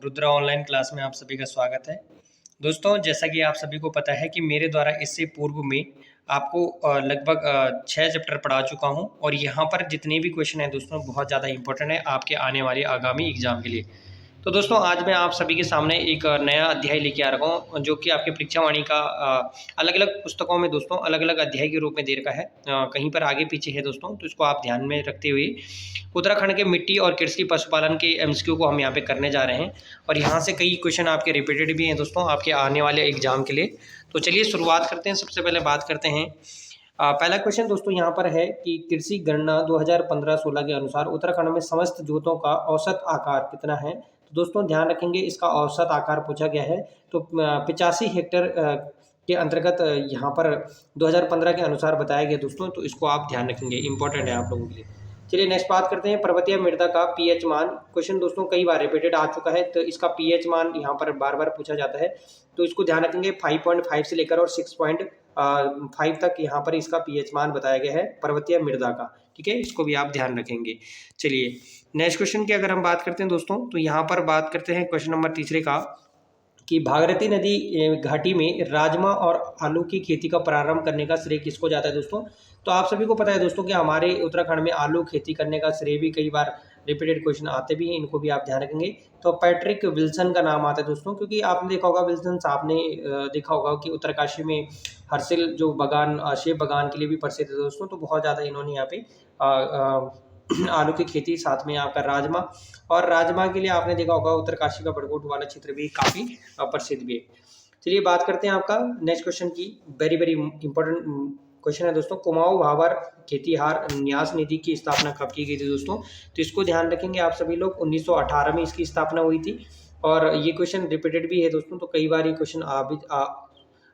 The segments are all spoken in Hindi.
रुद्रा ऑनलाइन क्लास में आप सभी का स्वागत है। दोस्तों, जैसा कि आप सभी को पता है कि मेरे द्वारा इससे पूर्व में आपको लगभग 6 चैप्टर पढ़ा चुका हूं और यहाँ पर जितने भी क्वेश्चन हैं दोस्तों बहुत ज़्यादा इंपॉर्टेंट है आपके आने वाले आगामी एग्जाम के लिए। तो दोस्तों, आज मैं आप सभी के सामने एक नया अध्याय लेके आ रहा हूँ जो कि आपके परीक्षा वाणी का अलग अलग पुस्तकों में दोस्तों अलग अलग अध्याय के रूप में दे रखा है। कहीं पर आगे पीछे है दोस्तों, तो इसको आप ध्यान में रखते हुए उत्तराखंड के मिट्टी और कृषि पशुपालन के एमसीक्यू को हम यहाँ पे करने जा रहे हैं और यहाँ से कई क्वेश्चन आपके रिपीटेड भी हैं दोस्तों आपके आने वाले एग्जाम के लिए। तो चलिए शुरुआत करते हैं। सबसे पहले बात करते हैं पहला क्वेश्चन दोस्तों यहाँ पर है कि कृषि गणना 2015-16 के अनुसार उत्तराखंड में समस्त जोतों का औसत आकार कितना है। तो दोस्तों ध्यान रखेंगे, इसका औसत आकार पूछा गया है। तो 85 हेक्टेयर के अंतर्गत यहाँ पर 2015 के अनुसार बताया गया दोस्तों, तो इसको आप ध्यान रखेंगे, इंपॉर्टेंट है आप लोगों के लिए। चलिए नेक्स्ट बात करते हैं पर्वतीय मृदा का पीएच मान। क्वेश्चन दोस्तों कई बार रिपीटेड आ चुका है, तो इसका पीएच मान यहाँ पर बार बार पूछा जाता है, तो इसको ध्यान रखेंगे। 5.5 से लेकर और 6.5 तक यहाँ पर इसका पीएच मान बताया गया है पर्वतीय मृदा का, ठीक है, इसको भी आप ध्यान रखेंगे। चलिए नेक्स्ट क्वेश्चन की अगर हम बात करते हैं दोस्तों, तो यहाँ पर बात करते हैं क्वेश्चन नंबर तीसरे का कि भागीरथी नदी घाटी में राजमा और आलू की खेती का प्रारंभ करने का श्रेय किसको जाता है दोस्तों। तो आप सभी को पता है दोस्तों कि हमारे उत्तराखंड में आलू खेती करने का श्रेय भी कई बार रिपीटेड क्वेश्चन आते भी हैं, इनको भी आप ध्यान रखेंगे। तो पैट्रिक विल्सन का नाम आता है दोस्तों, क्योंकि आपने देखा होगा विल्सन साहब ने देखा होगा कि उत्तरकाशी में हर्षिल जो बगान सेब बगान के लिए भी प्रसिद्ध है दोस्तों, तो बहुत ज़्यादा इन्होंने यहाँ पे आलू की खेती, साथ में आपका राजमा, और राजमा के लिए आपने देखा होगा उत्तरकाशी का बड़कोट वाला क्षेत्र भी काफ़ी प्रसिद्ध भी है। चलिए बात करते हैं आपका नेक्स्ट क्वेश्चन की। वेरी वेरी इंपॉर्टेंट क्वेश्चन है दोस्तों। कुमाऊं भाबर खेतीहार न्यास निधि की स्थापना कब की गई थी दोस्तों। तो इसको ध्यान रखेंगे आप सभी लोग, 1918 में इसकी स्थापना हुई थी और ये क्वेश्चन रिपीटेड भी है दोस्तों, तो कई बार ये क्वेश्चन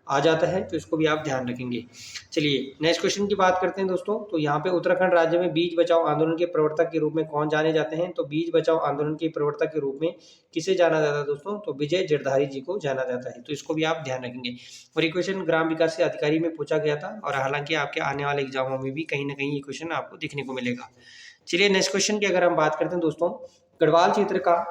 आ जाता है, तो इसको भी आप ध्यान रखेंगे। चलिए नेक्स्ट क्वेश्चन की बात करते हैं दोस्तों। तो यहाँ पे उत्तराखंड राज्य में बीज बचाओ आंदोलन के प्रवर्तक के रूप में कौन जाने जाते हैं। तो बीज बचाओ आंदोलन के प्रवर्तक के रूप में किसे जाना जाता है दोस्तों। तो विजय जरधारी जी को जाना जाता है, तो इसको भी आप ध्यान रखेंगे। और ये क्वेश्चन ग्राम विकास से अधिकारी में पूछा गया था और हालांकि आपके आने वाले एग्जामों में भी कहीं ना कहीं ये क्वेश्चन आपको देखने को मिलेगा। चलिए नेक्स्ट क्वेश्चन की अगर हम बात करते हैं दोस्तों, गढ़वाल क्षेत्र का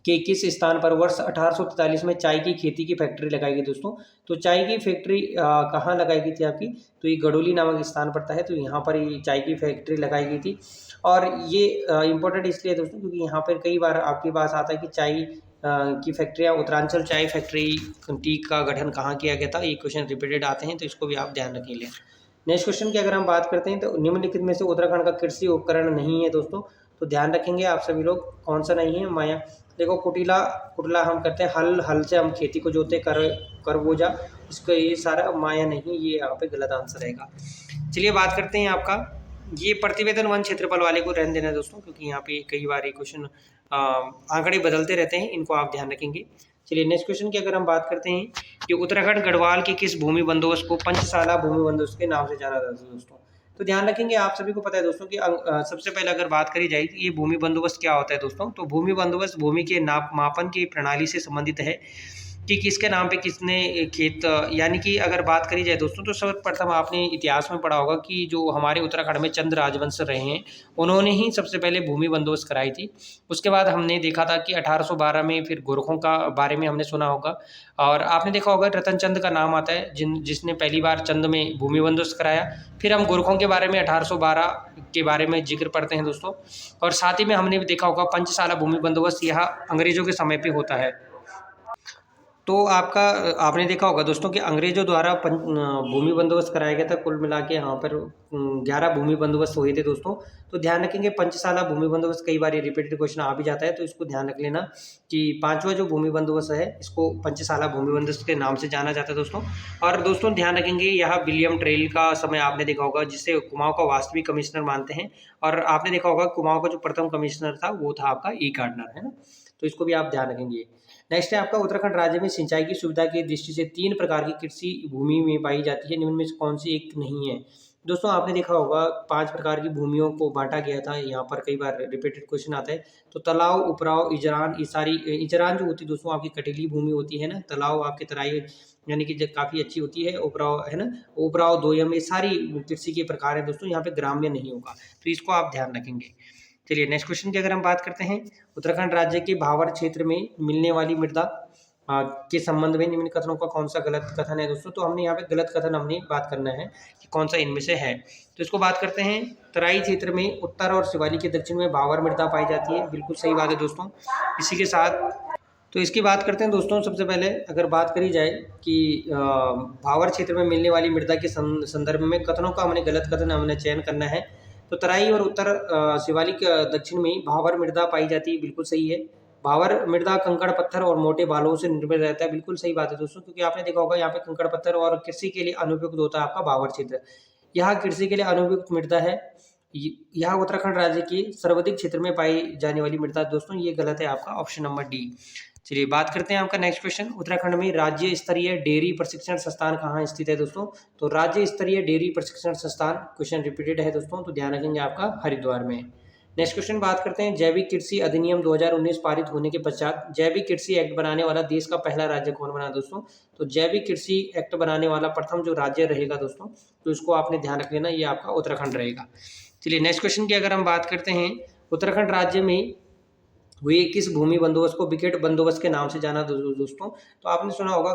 कि किस स्थान पर वर्ष 1843 में चाय की खेती की फैक्ट्री लगाई गई दोस्तों। तो चाय की फैक्ट्री कहाँ लगाई गई थी आपकी। तो ये गडोली नामक स्थान पड़ता है, तो यहाँ पर ये चाय की फैक्ट्री लगाई गई थी। और ये इम्पोर्टेंट इसलिए दोस्तों क्योंकि यहाँ पर कई बार आपके पास आता है कि चाय की फैक्ट्रियाँ, उत्तरांचल चाय फैक्ट्री टी का गठन कहाँ किया गया था, ये क्वेश्चन रिपीटेड आते हैं, तो इसको भी आप ध्यान रखेंगे। नेक्स्ट क्वेश्चन की अगर हम बात करते हैं, तो निम्नलिखित में से उत्तराखंड का कृषि उपकरण नहीं है दोस्तों। तो ध्यान रखेंगे आप सभी लोग, कौन सा नहीं है। माया देखो, कुटिला हम करते हैं, हल से हम खेती को जोते, कर बोझा, इसको ये सारा माया नहीं, ये यहाँ पे गलत आंसर रहेगा। चलिए बात करते हैं आपका, ये प्रतिवेदन वन क्षेत्रफल वाले को रहने देना दोस्तों, क्योंकि यहाँ पे कई बार ये क्वेश्चन आंकड़े बदलते रहते हैं, इनको आप ध्यान रखेंगे। चलिए नेक्स्ट क्वेश्चन की अगर हम बात करते हैं कि उत्तराखंड गढ़वाल के किस भूमि बंदोबस्त को पंचशाला भूमि बंदोबस्त के नाम से जाना जाता है दोस्तों। तो ध्यान रखेंगे, आप सभी को पता है दोस्तों कि सबसे पहले अगर बात करी जाए कि ये भूमि बंदोबस्त क्या होता है दोस्तों। तो भूमि बंदोबस्त भूमि के मापन की प्रणाली से संबंधित है कि किसके नाम पे किसने खेत, यानी कि अगर बात करी जाए दोस्तों, तो सर्वप्रथम आपने इतिहास में पढ़ा होगा कि जो हमारे उत्तराखंड में चंद राजवंश रहे हैं, उन्होंने ही सबसे पहले भूमि बंदोबस्त कराई थी। उसके बाद हमने देखा था कि 1812 में फिर गोरखों का बारे में हमने सुना होगा, और आपने देखा होगा रतन चंद का नाम आता है जिसने पहली बार चंद में भूमि बंदोबस्त कराया। फिर हम गोरखों के बारे में 1812 के बारे में जिक्र पढ़ते हैं दोस्तों, और साथ ही में हमने भी देखा होगा पंचशाला भूमि बंदोबस्त यह अंग्रेजों के समय पे होता है। तो आपने देखा होगा दोस्तों कि अंग्रेजों द्वारा भूमि बंदोबस्त कराया गया था, कुल मिला के यहाँ पर 11 भूमि बंदोबस्त हुए थे दोस्तों। तो ध्यान रखेंगे पंचशाला भूमि बंदोबस्त, कई बार ये रिपीटेड क्वेश्चन आ भी जाता है, तो इसको ध्यान रख लेना कि पांचवा जो भूमि बंदोबस्त है इसको पंचशाला भूमि बंदोबस्त के नाम से जाना जाता है दोस्तों। और दोस्तों ध्यान रखेंगे, यह विलियम ट्रेल का समय आपने देखा होगा, जिसे कुमाऊं का वास्तविक कमिश्नर मानते हैं, और आपने देखा होगा कुमाऊं का जो प्रथम कमिश्नर था वो था आपका ई गार्डनर, है ना, तो इसको भी आप ध्यान रखेंगे। नेक्स्ट है आपका, उत्तराखंड राज्य में सिंचाई की सुविधा की दृष्टि से 3 प्रकार की कृषि भूमि में पाई जाती है, निम्न में से कौन सी एक नहीं है दोस्तों। आपने देखा होगा 5 प्रकार की भूमियों को बांटा गया था, यहाँ पर कई बार रिपीटेड क्वेश्चन आता है। तो तालाब, उपराव, इजरान, ये सारी इजरान जो होती है दोस्तों आपकी कटीली भूमि होती है ना, तालाब आपके तराई यानी कि काफ़ी अच्छी होती है, उपराव है ना, उपराव, दोयम, ये सारी कृषि के प्रकार है दोस्तों, यहाँ पे ग्राम्य नहीं होगा, तो इसको आप ध्यान रखेंगे। चलिए नेक्स्ट क्वेश्चन की अगर हम बात करते हैं, उत्तराखंड राज्य के भावर क्षेत्र में मिलने वाली मृदा के संबंध में निम्न कथनों का कौन सा गलत कथन है दोस्तों। तो हमने यहाँ पे गलत कथन हमने बात करना है कि कौन सा इनमें से है। तो इसको बात करते हैं, तराई क्षेत्र में उत्तर और शिवालिक के दक्षिण में भावर मृदा पाई जाती है, बिल्कुल सही बात है दोस्तों। इसी के साथ तो इसकी बात करते हैं दोस्तों। सबसे पहले अगर बात करी जाए कि भावर क्षेत्र में मिलने वाली मृदा के संदर्भ में कथनों का हमने गलत कथन हमने चयन करना है। तो तराई और उत्तर शिवालिक दक्षिण में भावर मृदा पाई जाती है, बिल्कुल सही है। भावर मृदा कंकड़ पत्थर और मोटे बालों से निर्मित रहता है, बिल्कुल सही बात है दोस्तों, क्योंकि आपने देखा होगा यहाँ पे कंकड़ पत्थर और कृषि के लिए अनुपयुक्त होता है आपका भावर क्षेत्र। यह कृषि के लिए अनुपयुक्त मृदा है। यह उत्तराखंड राज्य की सर्वाधिक क्षेत्र में पाई जाने वाली मृदा दोस्तों, ये गलत है आपका ऑप्शन नंबर डी। चलिए बात करते हैं आपका नेक्स्ट क्वेश्चन, उत्तराखंड में राज्य स्तरीय डेयरी प्रशिक्षण संस्थान कहाँ स्थित है दोस्तों। तो राज्य स्तरीय डेयरी प्रशिक्षण संस्थान, क्वेश्चन रिपीटेड है दोस्तों, तो ध्यान रखेंगे आपका हरिद्वार में। नेक्स्ट क्वेश्चन बात करते हैं, जैविक कृषि अधिनियम 2019 पारित होने के पश्चात जैविक कृषि एक्ट बनाने वाला देश का पहला राज्य कौन बना दोस्तों। तो जैविक कृषि एक्ट बनाने वाला प्रथम जो राज्य रहेगा दोस्तों, तो इसको आपने ध्यान रख लेना, ये आपका उत्तराखंड रहेगा। चलिए नेक्स्ट क्वेश्चन की अगर हम बात करते हैं, उत्तराखंड राज्य में हुए किस भूमि बंदोबस्त को विकेट बंदोबस्त के नाम से जाना दोस्तों। तो आपने सुना होगा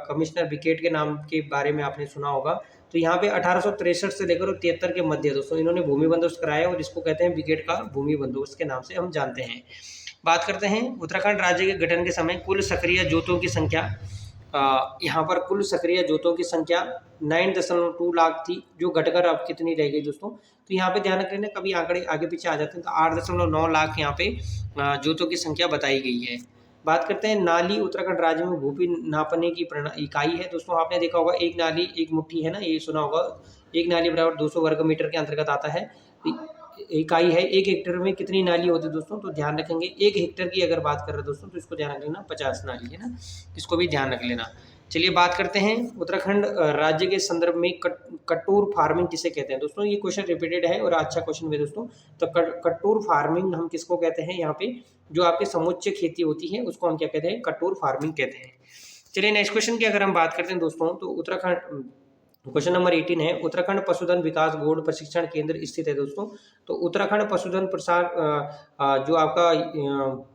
कमिश्नर विकेट के नाम के बारे में आपने सुना होगा। तो यहाँ पे 1863 से लेकर 73 के मध्य दोस्तों इन्होंने भूमि बंदोबस्त कराया और इसको कहते हैं विकेट का भूमि बंदोबस्त के नाम से हम जानते हैं। बात करते हैं, उत्तराखंड राज्य के गठन के समय कुल सक्रिय जोतों की संख्या, यहाँ पर कुल सक्रिय जोतों की संख्या 9.2 लाख थी, जो घटकर अब कितनी रह गई दोस्तों। तो यहाँ पे ध्यान रख लेना, कभी आंकड़े आगे पीछे आ जाते हैं, तो 8.9 लाख यहाँ पे जोतों की संख्या बताई गई है। बात करते हैं, नाली उत्तराखंड राज्य में भूपि नापने की इकाई है दोस्तों। आपने देखा होगा एक नाली एक मुट्ठी है ना, ये सुना होगा, एक नाली बराबर 200 वर्ग मीटर के अंतर्गत आता है। इकाई है, एक हेक्टेयर में कितनी नाली होती है दोस्तों। तो ध्यान रखेंगे, एक हेक्टेयर की अगर बात कर रहे हैं दोस्तों, तो इसको ध्यान रख लेना 50 नाली है ना, इसको भी ध्यान रख लेना। चलिए बात करते हैं, उत्तराखंड राज्य के संदर्भ में कटूर फार्मिंग किसे कहते हैं दोस्तों। ये क्वेश्चन रिपीटेड है और अच्छा क्वेश्चन भी दोस्तों। तो कटूर फार्मिंग हम किसको कहते हैं, यहाँ पे जो आपकी समुच्चय खेती होती है उसको हम क्या कहते हैं, कटूर फार्मिंग कहते हैं। चलिए नेक्स्ट क्वेश्चन की अगर हम बात करते हैं दोस्तों, तो उत्तराखंड क्वेश्चन नंबर 18 है, उत्तराखंड पशुधन विकास बोर्ड प्रशिक्षण केंद्र स्थित है दोस्तों। तो उत्तराखंड पशुधन प्रसार जो आपका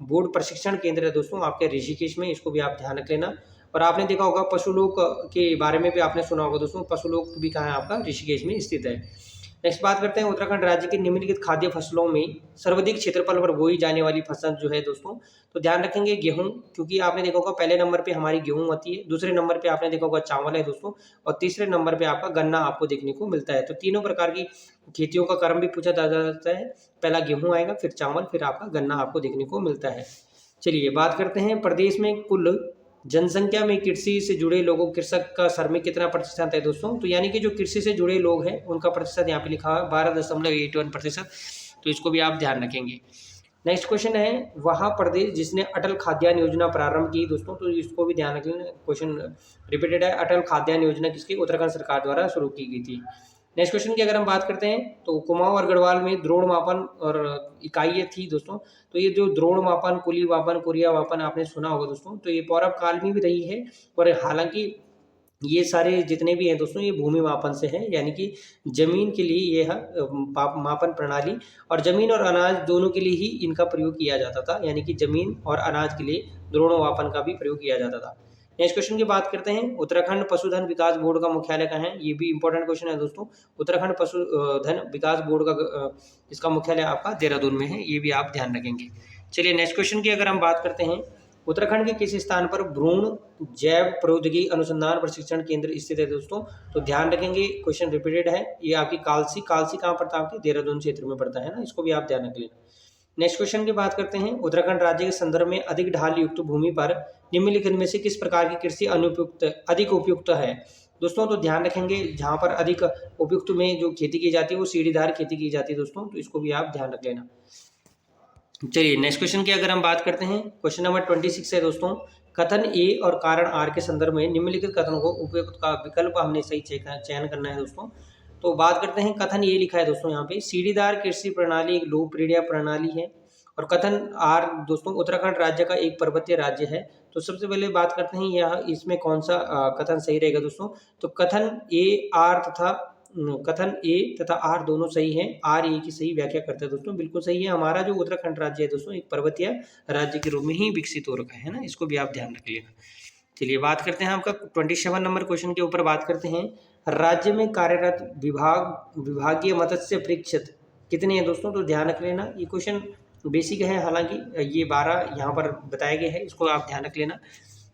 बोर्ड प्रशिक्षण केंद्र है दोस्तों, आपके ऋषिकेश में, इसको भी आप ध्यान रख लेना। और आपने देखा होगा पशुलोक के बारे में भी आपने सुना होगा दोस्तों, पशुलोक भी कहाँ है आपका, ऋषिकेश में स्थित है। नेक्स्ट बात करते हैं, उत्तराखंड राज्य की निम्नलिखित खाद्य फसलों में सर्वाधिक क्षेत्रफल पर बोई जाने वाली फसल जो है दोस्तों। तो ध्यान रखेंगे गेहूं, क्योंकि आपने देखा होगा पहले नंबर पे हमारी गेहूं आती है, दूसरे नंबर पे आपने देखा होगा चावल है दोस्तों, और तीसरे नंबर पे आपका गन्ना आपको देखने को मिलता है। तो तीनों प्रकार की खेतियों का क्रम भी पूछा जाता है, पहला गेहूं आएगा, फिर चावल, फिर आपका गन्ना आपको देखने को मिलता है। चलिए बात करते हैं, प्रदेश में कुल जनसंख्या में कृषि से जुड़े लोगों, कृषक का श्रमिक कितना प्रतिशत है दोस्तों। तो यानी कि जो कृषि से जुड़े लोग हैं उनका प्रतिशत यहाँ पे लिखा हुआ है 12.81%। तो इसको भी आप ध्यान रखेंगे। नेक्स्ट क्वेश्चन है, वह प्रदेश जिसने अटल खाद्यान्न योजना प्रारंभ की दोस्तों। तो इसको भी ध्यान रखें, क्वेश्चन रिपीटेड है, अटल खाद्यान्न योजना किसकी, उत्तराखंड सरकार द्वारा शुरू की गई थी। नेक्स्ट क्वेश्चन की अगर हम बात करते हैं, तो कुमाऊं और गढ़वाल में द्रोण मापन और इकाइयाँ थी दोस्तों। तो ये जो द्रोण मापन, कुली मापन, कुरिया मापन आपने सुना होगा दोस्तों, तो ये पौरव काल में भी रही है। और हालांकि ये सारे जितने भी हैं दोस्तों, ये भूमि मापन से हैं, यानी कि जमीन के लिए ये है मापन प्रणाली, और जमीन और अनाज दोनों के लिए ही इनका प्रयोग किया जाता था, यानी कि जमीन और अनाज के लिए द्रोण मापन का भी प्रयोग किया जाता था। नेक्स्ट क्वेश्चन की बात करते हैं, उत्तराखंड पशुधन विकास बोर्ड का मुख्यालय कहाँ है। ये भी इंपॉर्टेंट क्वेश्चन है दोस्तों। उत्तराखंड पशुधन विकास बोर्ड का इसका मुख्यालय आपका देहरादून में है, ये भी आप ध्यान रखेंगे। चलिए नेक्स्ट क्वेश्चन की अगर हम बात करते हैं, उत्तराखंड के किस स्थान पर भ्रूण जैव प्रौद्योगिकी अनुसंधान प्रशिक्षण केंद्र स्थित है दोस्तों। तो ध्यान रखेंगे, क्वेश्चन रिपीटेड है, ये आपकी कालसी कहाँ पड़ता है, आपके देहरादून क्षेत्र में पड़ता है ना, इसको भी आप ध्यान रख लेना। नेक्स्ट क्वेश्चन की बात करते हैं, उत्तराखंड राज्य के संदर्भ में अधिक ढाल युक्त भूमि पर निम्नलिखित में से किस प्रकार की कृषि अधिक उपयुक्त है दोस्तों। तो ध्यान रखेंगे, जहां पर अधिक उपयुक्त में जो खेती की जाती है वो सीढ़ीदार खेती की जाती है दोस्तों, तो इसको भी आप ध्यान रख लेना। चलिए नेक्स्ट क्वेश्चन की अगर हम बात करते हैं, क्वेश्चन नंबर 26 है दोस्तों, कथन ए और कारण आर के संदर्भ में निम्नलिखित कथनों को उपयुक्त का विकल्प हमने सही चयन करना है दोस्तों। तो बात करते हैं, कथन ये लिखा है दोस्तों यहाँ पे, सीढ़ीदार कृषि प्रणाली एक लोकप्रिय प्रणाली है। और कथन आर दोस्तों, उत्तराखंड राज्य का एक पर्वतीय राज्य है। तो सबसे पहले बात करते हैं यह इसमें कौन सा कथन सही रहेगा दोस्तों। तो कथन ए, आर तथा कथन ए तथा आर दोनों सही हैं। आर ए की सही व्याख्या करता है दोस्तों, बिल्कुल सही है। हमारा जो उत्तराखंड राज्य है दोस्तों एक पर्वतीय राज्य के रूप में ही विकसित हो रखा है ना, इसको भी आप ध्यान रख लेना। चलिए बात करते हैं आपका 27 नंबर क्वेश्चन के ऊपर बात करते हैं। राज्य में कार्यरत विभागीय मत्स्य परीक्षक कितने हैं दोस्तों, तो ध्यान रख लेना। ये क्वेश्चन बेसिक है, हालांकि ये 12 यहाँ पर बताया गया है, इसको आप ध्यान रख लेना।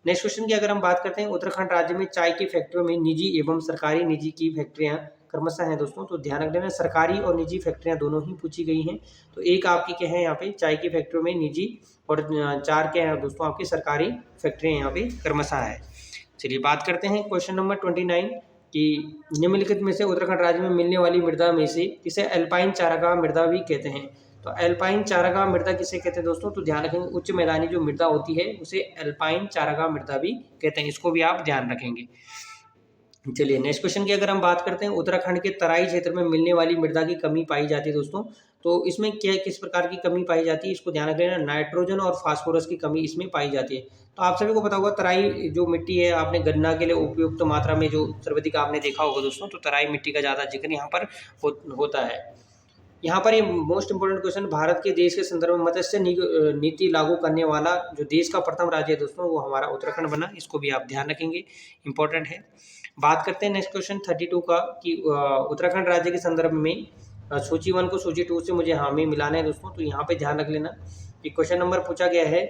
नेक्स्ट क्वेश्चन की अगर हम बात करते हैं, उत्तराखंड राज्य में चाय की फैक्ट्रियों में निजी एवं सरकारी निजी की फैक्ट्रियां क्रमशः हैं दोस्तों, तो ध्यान रख लेना। सरकारी और निजी फैक्ट्रियां दोनों ही पूछी गई हैं। तो एक आपकी क्या है यहाँ पे, चाय की फैक्ट्रियों में निजी, और 4 क्या है दोस्तों आपकी सरकारी फैक्ट्रियां यहाँ पे क्रमशः है। चलिए बात करते हैं क्वेश्चन नंबर 29 कि निम्नलिखित में से उत्तराखंड राज्य में मिलने वाली मृदा में से इसे अल्पाइन चारागाह मृदा भी कहते हैं। तो अल्पाइन चारागाह मृदा किसे कहते हैं दोस्तों, तो ध्यान रखेंगे उच्च मैदानी जो मृदा होती है उसे अल्पाइन चारागाह मृदा भी कहते हैं, इसको भी आप ध्यान रखेंगे। चलिए नेक्स्ट क्वेश्चन की अगर हम बात करते हैं, उत्तराखंड के तराई क्षेत्र में मिलने वाली मृदा की कमी पाई जाती है दोस्तों, तो इसमें क्या किस प्रकार की कमी पाई जाती है, इसको ध्यान रख लेना। नाइट्रोजन और फास्फोरस की कमी इसमें पाई जाती है। तो आप सभी को पता होगा तराई जो मिट्टी है, आपने गन्ना के लिए उपयुक्त तो मात्रा में जो सर्वाधिक आपने देखा होगा दोस्तों, तो तराई मिट्टी का ज़्यादा जिक्र यहाँ पर होता है। यहाँ पर ये मोस्ट इंपोर्टेंट क्वेश्चन, भारत के देश के संदर्भ में मत्स्य नीति लागू करने वाला जो देश का प्रथम राज्य है दोस्तों वो हमारा उत्तराखंड बना, इसको भी आप ध्यान रखेंगे, इंपॉर्टेंट है। बात करते हैं नेक्स्ट क्वेश्चन 32 का कि उत्तराखंड राज्य के संदर्भ में सूची 1 को सूची 2 से मुझे हाँ में मिलाना है दोस्तों। तो यहाँ पे ध्यान रख लेना कि क्वेश्चन नंबर पूछा गया है,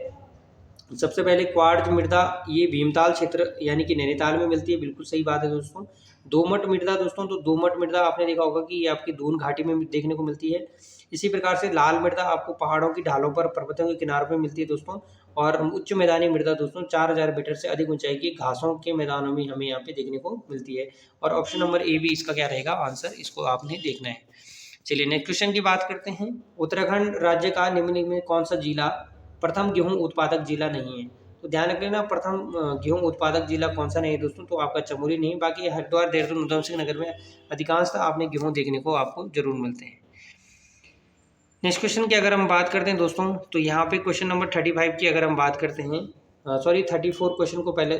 सबसे पहले क्वार्ट्ज मृदा ये भीमताल क्षेत्र यानी कि नैनीताल में मिलती है, बिल्कुल सही बात है दोस्तों। दोमट मृदा दोस्तों, तो दोमट मृदा आपने देखा होगा कि ये आपकी दून घाटी में देखने को मिलती है। इसी प्रकार से लाल मृदा आपको पहाड़ों की ढालों पर, पर्वतों के किनारों पर मिलती है दोस्तों। और उच्च मैदानी मृदा दोस्तों 4000 मीटर से अधिक ऊंचाई की घासों के मैदानों में हमें यहाँ पे देखने को मिलती है। और ऑप्शन नंबर ए भी इसका क्या रहेगा आंसर, इसको आपने देखना है। चलिए नेक्स्ट क्वेश्चन की बात करते हैं, उत्तराखंड राज्य का निम्नलिखित में कौन सा जिला प्रथम गेहूं उत्पादक जिला नहीं है। तो ध्यान रख लेना, प्रथम गेहूं उत्पादक जिला कौन सा नहीं है दोस्तों, तो आपका चमोली नहीं, बाकी हरिद्वार, देहरादून, उधम सिंह नगर में अधिकांशतः आपने गेहूं देखने को आपको जरूर मिलते हैं। नेक्स्ट क्वेश्चन की अगर हम बात करते हैं दोस्तों, तो यहाँ पे क्वेश्चन नंबर 35 की अगर हम बात करते हैं, 34 क्वेश्चन को पहले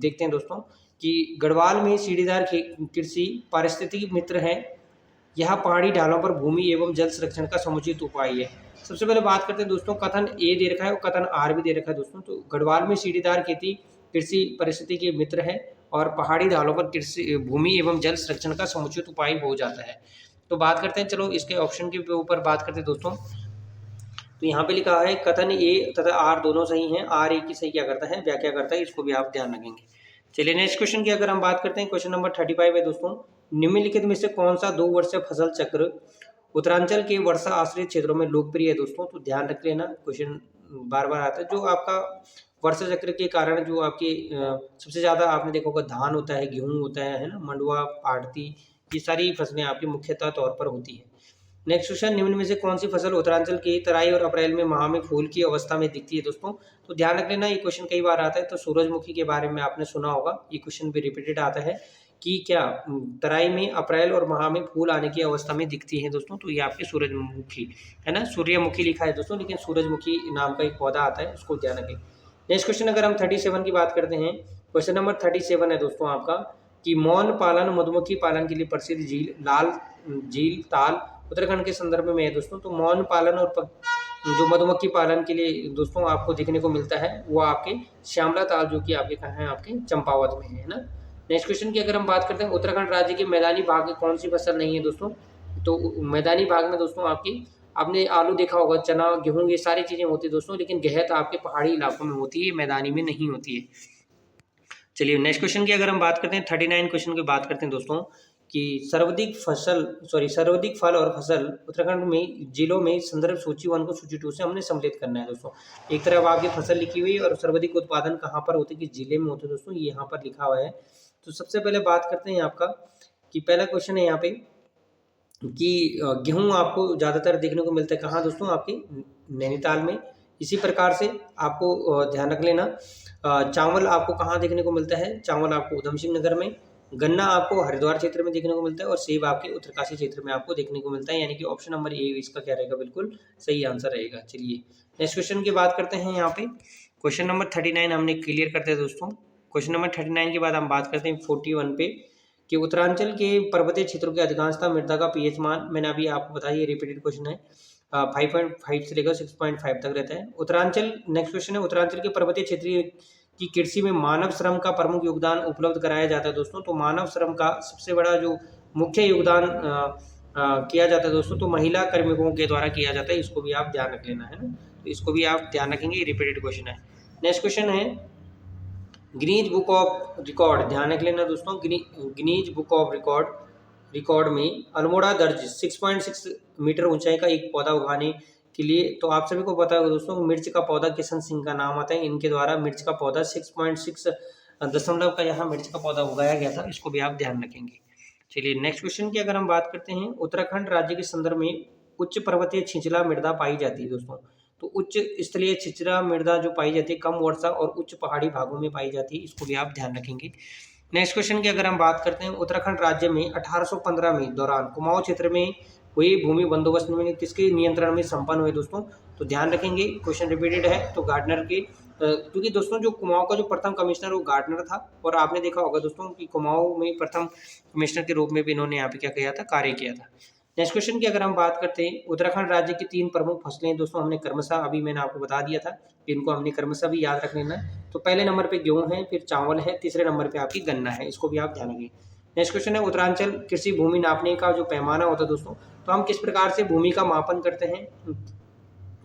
देखते हैं दोस्तों कि गढ़वाल में सीढ़ीदार कृषि पारिस्थितिकी मित्र है, यह पहाड़ी ढालों पर भूमि एवं जल संरक्षण का समुचित उपाय है। सबसे पहले बात करते हैं दोस्तों, कथन ए दे रखा है और कथन आर भी दे रखा है दोस्तों। तो गढ़वाल में सीढ़ीदार खेती कृषि परिस्थिति के मित्र है और पहाड़ी ढालों पर कृषि भूमि एवं जल संरक्षण का समुचित उपाय हो जाता है। तो बात करते हैं, चलो इसके ऑप्शन के ऊपर बात करते हैं दोस्तों। तो यहाँ पे लिखा है कथन ए तथा आर दोनों सही हैं, आर ए की सही क्या करता है, व्याख्या करता है, इसको भी आप ध्यान रखेंगे। चलिए नेक्स्ट क्वेश्चन की अगर हम बात करते हैं, क्वेश्चन नंबर 35 है दोस्तों, निम्नलिखित में से कौन सा 2 वर्षीय फसल चक्र उत्तरांचल के वर्षा आश्रित क्षेत्रों में लोकप्रिय है दोस्तों। तो ध्यान रख लेना, क्वेश्चन बार बार आता है। जो आपका वर्षा चक्र के कारण जो आपके सबसे ज़्यादा आपने देखा होगा धान होता है, गेहूँ होता है ना, मंडुआ, आड़ती, ये सारी फसलें आपकी मुख्यतः तौर पर होती है। नेक्स्ट क्वेश्चन, निम्न में से कौन सी फसल उत्तरांचल के तराई और अप्रैल में माह में फूल की अवस्था में दिखती है दोस्तों। तो ध्यान रख लेना, ये क्वेश्चन कई बार आता है। तो सूरजमुखी के बारे में आपने सुना होगा, ये क्वेश्चन भी रिपीटेड आता है कि क्या तराई में अप्रैल और माह में फूल आने की अवस्था में दिखती है दोस्तों। तो ये आपकी सूरजमुखी है ना, सूर्यमुखी लिखा है दोस्तों, लेकिन सूरजमुखी नाम का एक पौधा आता है, उसको ध्यान रखें। नेक्स्ट क्वेश्चन अगर हम 37 की बात करते हैं, क्वेश्चन नंबर 37 है दोस्तों आपका कि मौन पालन मधुमक्खी पालन के लिए प्रसिद्ध झील लाल झील ताल उत्तराखंड के संदर्भ में है दोस्तों। तो मौन पालन और जो मधुमक्खी पालन के लिए दोस्तों आपको देखने को मिलता है वो आपके श्यामला ताल, जो कि आपके कहाँ है, आपके चंपावत में है ना। नेक्स्ट क्वेश्चन की अगर हम बात करते हैं, उत्तराखंड राज्य के मैदानी भाग में कौन सी फसल नहीं है दोस्तों। तो मैदानी भाग में दोस्तों आपने आलू देखा होगा, चना, गेहूँ, ये सारी चीज़ें होती है दोस्तों, लेकिन गेहूं आपके पहाड़ी इलाकों में होती है, मैदानी में नहीं होती है। चलिए नेक्स्ट क्वेश्चन की अगर हम बात करते हैं, 39 क्वेश्चन की बात करते हैं दोस्तों कि सर्वाधिक फल और फसल उत्तराखंड में जिलों में संदर्भ सूची 1 को सूची 2 से हमने सम्मिलित करना है दोस्तों। एक तरफ आपकी फसल लिखी हुई है और सर्वाधिक उत्पादन कहाँ पर होते हैं, किस जिले में होते हैं दोस्तों, ये यहाँ पर लिखा हुआ है। तो सबसे पहले बात करते हैं आपका कि पहला क्वेश्चन है यहाँ पे कि गेहूँ आपको ज़्यादातर देखने को मिलता है कहाँ दोस्तों, आपके नैनीताल में। इसी प्रकार से आपको ध्यान रख लेना, चावल आपको कहाँ देखने को मिलता है, चावल आपको उधम सिंह नगर में, गन्ना आपको हरिद्वार क्षेत्र में देखने को मिलता है और सेब आपके उत्तरकाशी क्षेत्र में आपको देखने को मिलता है, यानी कि ऑप्शन नंबर ए इसका क्या रहेगा, बिल्कुल सही आंसर रहेगा। चलिए नेक्स्ट क्वेश्चन की बात करते हैं। यहाँ पे क्वेश्चन नंबर 39 हमने क्लियर करते हैं दोस्तों। क्वेश्चन नंबर 39 के बाद हम बात करते हैं 41 पे कि उत्तरांचल के पर्वतीय क्षेत्रों की अधिकांशतः मृदा का पीएच मान, मैंने अभी आपको बताया, ये रिपीटेड क्वेश्चन है, 5.5 से लेकर 6.5 तक रहता है। उत्तरांचल, नेक्स्ट क्वेश्चन है, उत्तरांचल के पर्वतीय क्षेत्रीय की कृषि में मानव श्रम का प्रमुख योगदान उपलब्ध कराया जाता है दोस्तों। तो मानव श्रम का सबसे बड़ा जो मुख्य योगदान किया जाता है दोस्तों, तो महिला कार्मिकों के द्वारा किया जाता है। इसको भी आप ध्यान रख लेना है ना, तो इसको भी आप ध्यान रखेंगे, रिपीटेड क्वेश्चन है। नेक्स्ट क्वेश्चन है गिनीज बुक ऑफ रिकॉर्ड, ध्यान रख लेना दोस्तों, गिनीज बुक ऑफ रिकॉर्ड में अल्मोड़ा दर्ज 6.6 मीटर ऊंचाई का एक पौधा उगाने के लिए, तो आप सभी को पता होगा दोस्तों, मिर्च का पौधा किशन सिंह का नाम आता है, इनके द्वारा मिर्च का पौधा 6.6 दशमलव का यहाँ मिर्च का पौधा उगाया गया था। इसको भी आप ध्यान रखेंगे। चलिए नेक्स्ट क्वेश्चन की अगर हम बात करते हैं, उत्तराखंड राज्य के संदर्भ में उच्च पर्वतीय छिंचला मृदा पाई जाती है दोस्तों। तो उच्च स्थलीय छिंचला मृदा जो पाई जाती है कम वर्षा और उच्च पहाड़ी भागों में पाई जाती है, इसको भी आप ध्यान रखेंगे। नेक्स्ट क्वेश्चन की अगर हम बात करते हैं, उत्तराखंड राज्य में 1815 में दौरान कुमाऊं क्षेत्र में हुई भूमि बंदोबस्त में किसके नियंत्रण में संपन्न हुए दोस्तों, तो ध्यान रखेंगे, क्वेश्चन रिपीटेड है, तो गार्डनर के, क्योंकि दोस्तों जो कुमाऊं का जो प्रथम कमिश्नर वो गार्डनर था, और आपने देखा होगा दोस्तों कि कुमाऊं में प्रथम कमिश्नर के रूप में भी इन्होंने यहाँ पे क्या किया था, कार्य किया था। नेक्स्ट क्वेश्चन की अगर हम बात करते हैं, उत्तराखंड राज्य की 3 प्रमुख फसलें दोस्तों, हमने क्रमशः, अभी मैंने आपको बता दिया था, इनको हमने क्रमशः भी याद रख लेना है। तो पहले नंबर पे गेहूं है, फिर चावल है, तीसरे नंबर पे आपकी गन्ना है, इसको भी आप ध्यान रखिए। नेक्स्ट क्वेश्चन है, उत्तरांचल कृषि भूमि नापने का जो पैमाना होता है दोस्तों, तो हम किस प्रकार से भूमि का मापन करते हैं,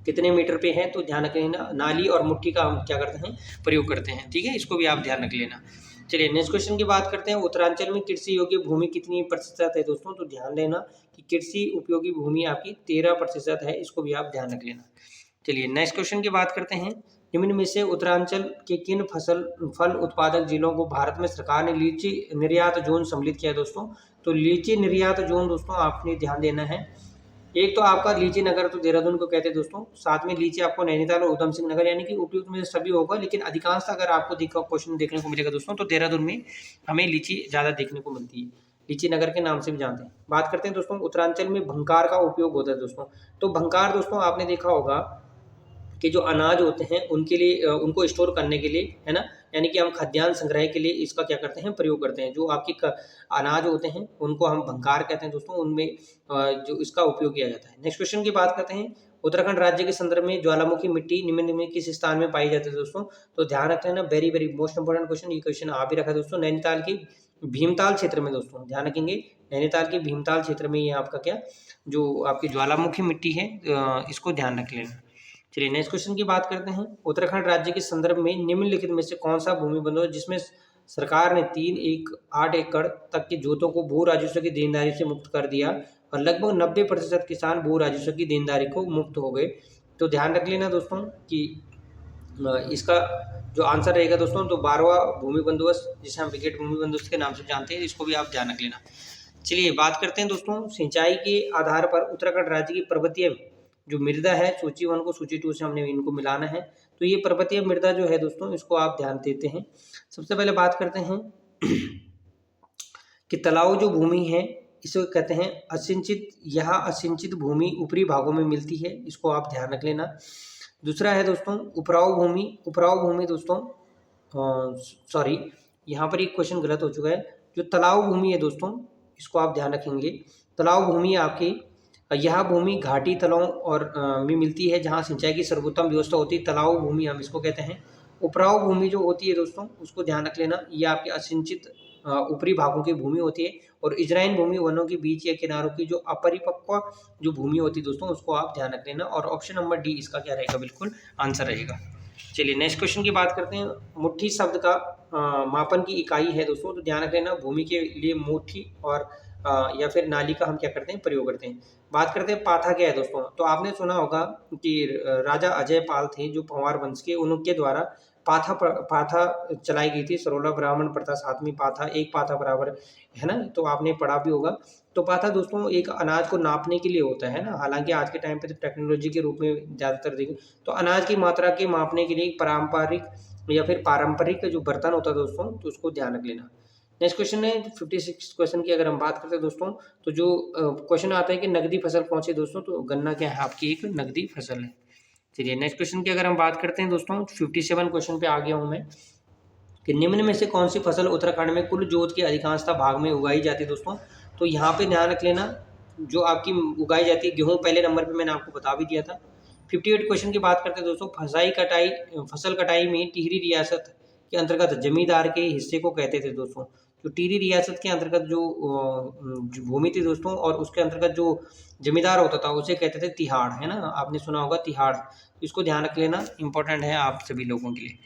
कितने मीटर पे है, तो ध्यान रख लेना, नाली और मुट्ठी का हम क्या करते हैं, प्रयोग करते हैं, ठीक है, इसको भी आप ध्यान रख लेना। चलिए नेक्स्ट क्वेश्चन की बात करते हैं, उत्तरांचल में कृषि योग्य भूमि कितनी प्रतिशत है दोस्तों, तो ध्यान देना कि कृषि उपयोगी भूमि आपकी 13% है, इसको भी आप ध्यान रख लेना। चलिए नेक्स्ट क्वेश्चन की बात करते हैं, निम्न में से उत्तरांचल के किन फल उत्पादक जिलों को भारत में सरकार ने लीची निर्यात जोन सम्मिलित किया है दोस्तों, तो लीची निर्यात जोन दोस्तों आपने ध्यान देना है, एक तो आपका लीची नगर तो देहरादून को कहते हैं दोस्तों, साथ में लीची आपको नैनीताल और उधम सिंह नगर, यानी कि उपयुक्त में सभी होगा, लेकिन अधिकांश अगर आपको क्वेश्चन देखने को मिलेगा दोस्तों, तो देहरादून में हमें लीची ज़्यादा देखने को मिलती है, लीची नगर के नाम से भी जानते हैं। बात करते हैं दोस्तों, उत्तरांचल में भंकार का उपयोग होता है दोस्तों, तो भंकार दोस्तों आपने देखा होगा कि जो अनाज होते हैं उनके लिए, उनको स्टोर करने के लिए, है ना, यानी कि हम खाद्यान्न संग्रह के लिए इसका क्या करते हैं, प्रयोग करते हैं। जो आपके अनाज होते हैं उनको हम भंकार कहते हैं दोस्तों, उनमें जो इसका उपयोग किया जाता है। नेक्स्ट क्वेश्चन की बात करते हैं, उत्तराखंड राज्य के संदर्भ में ज्वालामुखी मिट्टी निम्न में किस स्थान में पाई जाती है दोस्तों, तो ध्यान रखते हैं ना, very very most important question, ये क्वेश्चन आ भी रखा है दोस्तों, नैनीताल की भीमताल क्षेत्र में दोस्तों, ध्यान रखेंगे, नैनीताल के भीमताल क्षेत्र में ये आपका क्या, जो आपकी ज्वालामुखी मिट्टी है, इसको ध्यान रख लेना। चलिए नेक्स्ट क्वेश्चन की बात करते हैं, उत्तराखंड राज्य के संदर्भ में निम्नलिखित में से कौन सा भूमि बंदोबस्त जिसमें सरकार ने 8 एकड़ तक के जोतों को भू राजस्व की देनदारी से मुक्त कर दिया और लगभग 90% किसान भू राजस्व की देनदारी को मुक्त हो गए, तो ध्यान रख लेना दोस्तों कि इसका जो आंसर रहेगा दोस्तों, तो 12वां भूमि बंदोबस्त, जिसे हम विकेट भूमि बंदोबस्त के नाम से जानते हैं, इसको भी आप ध्यान रख लेना। चलिए बात करते हैं दोस्तों, सिंचाई के आधार पर उत्तराखंड राज्य की पर्वतीय जो मृदा है, सूची 1 को सूची 2 से हमने इनको मिलाना है, तो ये पर्वतीय मृदा जो है दोस्तों, इसको आप ध्यान देते हैं। सबसे पहले बात करते हैं कि तलाव जो भूमि है इसको कहते हैं असिंचित, यह असिंचित भूमि ऊपरी भागों में मिलती है, इसको आप ध्यान रख लेना। दूसरा है दोस्तों उपराऊ भूमि, उपराऊ भूमि दोस्तों, सॉरी यहाँ पर एक क्वेश्चन गलत हो चुका है, जो तलाव भूमि है दोस्तों, इसको आप ध्यान रखेंगे। तलाव भूमि आपकी, यह भूमि घाटी तलों और में मिलती है जहाँ सिंचाई की सर्वोत्तम व्यवस्था होती है, तलाव भूमि हम इसको कहते हैं। उपराऊ भूमि जो होती है दोस्तों, उसको ध्यान रख लेना, ये आपके असिंचित ऊपरी भागों की भूमि होती है, और इजराइन भूमि वनों के बीच या किनारों की जो अपरिपक्व जो भूमि होती है दोस्तों, उसको आप ध्यान रख लेना, और ऑप्शन नंबर डी इसका क्या रहेगा, बिल्कुल आंसर रहेगा। चलिए नेक्स्ट क्वेश्चन की बात करते हैं, मुट्ठी शब्द का मापन की इकाई है दोस्तों, तो ध्यान रख लेना, भूमि के लिए मुट्ठी और या फिर नाली का हम क्या करते हैं, प्रयोग करते हैं। बात करते हैं पाथा क्या है दोस्तों, तो आपने सुना होगा कि राजा अजय पाल थे जो पंवार वंश के, उनके द्वारा पाथा चलाई गई थी, सरोला ब्राह्मण प्रथा, 7वीं पाथा, एक पाथा बराबर, है ना, तो आपने पढ़ा भी होगा। तो पाथा दोस्तों एक अनाज को नापने के लिए होता है ना, हालांकि आज के टाइम पे तो टेक्नोलॉजी के रूप में ज़्यादातर देखें, तो अनाज की मात्रा के मापने के लिए एक पारंपरिक जो बर्तन होता है दोस्तों, तो उसको ध्यान रख लेना। नेक्स्ट क्वेश्चन है 56 क्वेश्चन की अगर हम बात करते हैं दोस्तों, तो जो क्वेश्चन आता है कि नकदी फसल कौन सी दोस्तों, तो गन्ना क्या है आपकी एक नकदी फसल है। चलिए नेक्स्ट क्वेश्चन की अगर हम बात करते हैं दोस्तों, 57 क्वेश्चन पे आ गया हूँ मैं। कि निम्न में से कौन सी फसल उत्तराखंड में कुल जोत के अधिकांशता भाग में उगाई जाती है दोस्तों। तो यहाँ पे ध्यान रख लेना, जो आपकी उगाई जाती है गेहूँ पहले नंबर पे मैंने आपको बता भी दिया था। 58 क्वेश्चन की बात करते हैं दोस्तों, फसल कटाई में टिहरी रियासत के अंतर्गत जमींदार के हिस्से को कहते थे दोस्तों। तो टिहरी रियासत के अंतर्गत जो भूमि थी दोस्तों और उसके अंतर्गत जो जमींदार होता था उसे कहते थे तिहाड़, है ना, आपने सुना होगा तिहाड़। इसको ध्यान रख लेना, इंपॉर्टेंट है आप सभी लोगों के लिए।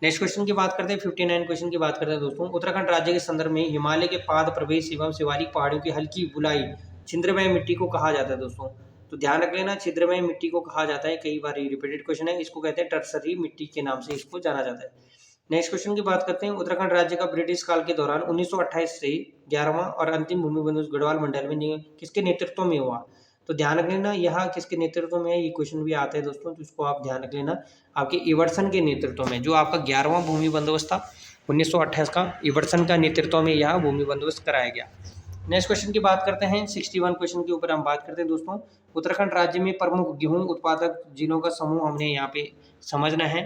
नेक्स्ट क्वेश्चन की बात करते हैं, 59 क्वेश्चन की बात करते हैं दोस्तों। उत्तराखंड राज्य के संदर्भ में हिमालय के पाद प्रवेश एवं शिवालिक पहाड़ियों की हल्की बुलाई छिद्रमय मिट्टी को कहा जाता है दोस्तों। तो ध्यान रख लेना, छिद्रमय मिट्टी को कहा जाता है, कई बार रिपीटेड क्वेश्चन है, इसको कहते हैं टर्सरी मिट्टी के नाम से इसको जाना जाता है। नेक्स्ट क्वेश्चन की बात करते हैं, उत्तराखंड राज्य का ब्रिटिश काल के दौरान 1928 से 11वां और अंतिम भूमि बंदोबस्त गढ़वाल मंडल में किसके नेतृत्व में हुआ। तो ध्यान रख लेना, यहाँ किसके नेतृत्व में है, ये क्वेश्चन भी आता है दोस्तों, तो इसको आप ध्यान रख लेना, आपके इवर्सन के नेतृत्व में। जो आपका 11वां भूमि बंदोबस्त था 1928 का, इवर्सन का नेतृत्व में यह भूमि बंदोबस्त कराया गया। नेक्स्ट क्वेश्चन की बात करते हैं, 61 क्वेश्चन के ऊपर हम बात करते हैं दोस्तों। उत्तराखंड राज्य में प्रमुख गेहूं उत्पादक जिलों का समूह हमने यहाँ पे समझना है।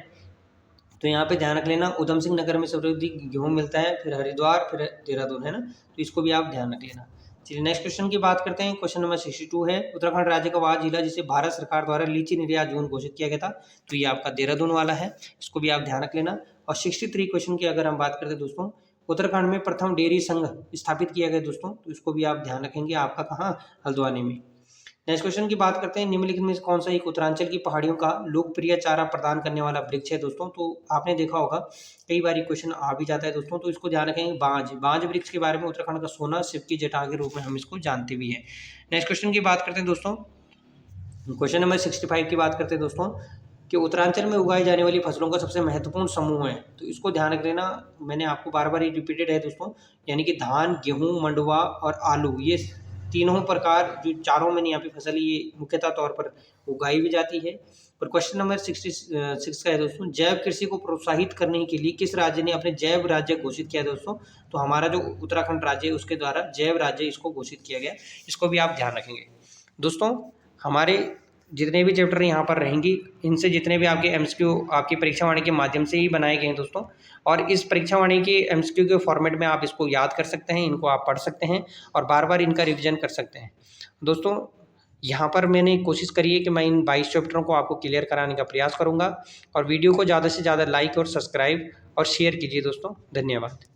तो यहाँ पे ध्यान रख लेना, उधम सिंह नगर में सबसे अधिक गेहूँ मिलता है, फिर हरिद्वार, फिर देहरादून, है ना, तो इसको भी आप ध्यान रख लेना। चलिए नेक्स्ट क्वेश्चन की बात करते हैं, क्वेश्चन नंबर 62 है, उत्तराखंड राज्य का वह जिला जिसे भारत सरकार द्वारा लीची निर्यात जोन घोषित किया गया था, तो ये आपका देहरादून वाला है, इसको भी आप ध्यान रख लेना। और 63 क्वेश्चन की अगर हम बात करते हैं दोस्तों, उत्तराखंड में प्रथम डेयरी संघ स्थापित किया गया दोस्तों, तो इसको भी आप ध्यान रखेंगे, आपका कहाँ, हल्द्वानी में। नेक्स्ट क्वेश्चन की बात करते हैं, निम्नलिखित में से कौन सा एक उत्तरांचल की पहाड़ियों का लोकप्रिय चारा प्रदान करने वाला वृक्ष है दोस्तों। तो आपने देखा होगा कई बार क्वेश्चन आ भी जाता है दोस्तों, तो इसको ध्यान रखेंगे, बांज वृक्ष के बारे में, उत्तराखंड का सोना शिव की जटा के रूप में हम इसको जानते भी हैं। नेक्स्ट क्वेश्चन की बात करते हैं दोस्तों, क्वेश्चन नंबर 65 की बात करते हैं दोस्तों, कि उत्तरांचल में उगाई जाने वाली फसलों का सबसे महत्वपूर्ण समूह है, तो इसको ध्यान रख लेना, मैंने आपको बार बार ये रिपीटेड है दोस्तों, यानी कि धान, गेहूं, मंडुवा और आलू, ये तीनों प्रकार जो चारों में यहाँ पे फसल ये मुख्यतः तौर पर उगाई भी जाती है। और क्वेश्चन नंबर 66 का है दोस्तों, जैव कृषि को प्रोत्साहित करने के लिए किस राज्य ने अपने जैव राज्य घोषित किया दोस्तों। तो हमारा जो उत्तराखंड राज्य है उसके द्वारा जैव राज्य इसको घोषित किया गया, इसको भी आप ध्यान रखेंगे दोस्तों। हमारे जितने भी चैप्टर यहाँ पर रहेंगी, इनसे जितने भी आपके एमसीक्यू आपकी परीक्षा वाणी के माध्यम से ही बनाए गए हैं दोस्तों, और इस परीक्षा वाणी के एमसीक्यू के फॉर्मेट में आप इसको याद कर सकते हैं, इनको आप पढ़ सकते हैं और बार बार इनका रिवीजन कर सकते हैं दोस्तों। यहाँ पर मैंने कोशिश करी है कि मैं इन 22 चैप्टरों को आपको क्लियर कराने का प्रयास करूँगा, और वीडियो को ज़्यादा से ज़्यादा लाइक और सब्सक्राइब और शेयर कीजिए दोस्तों। धन्यवाद।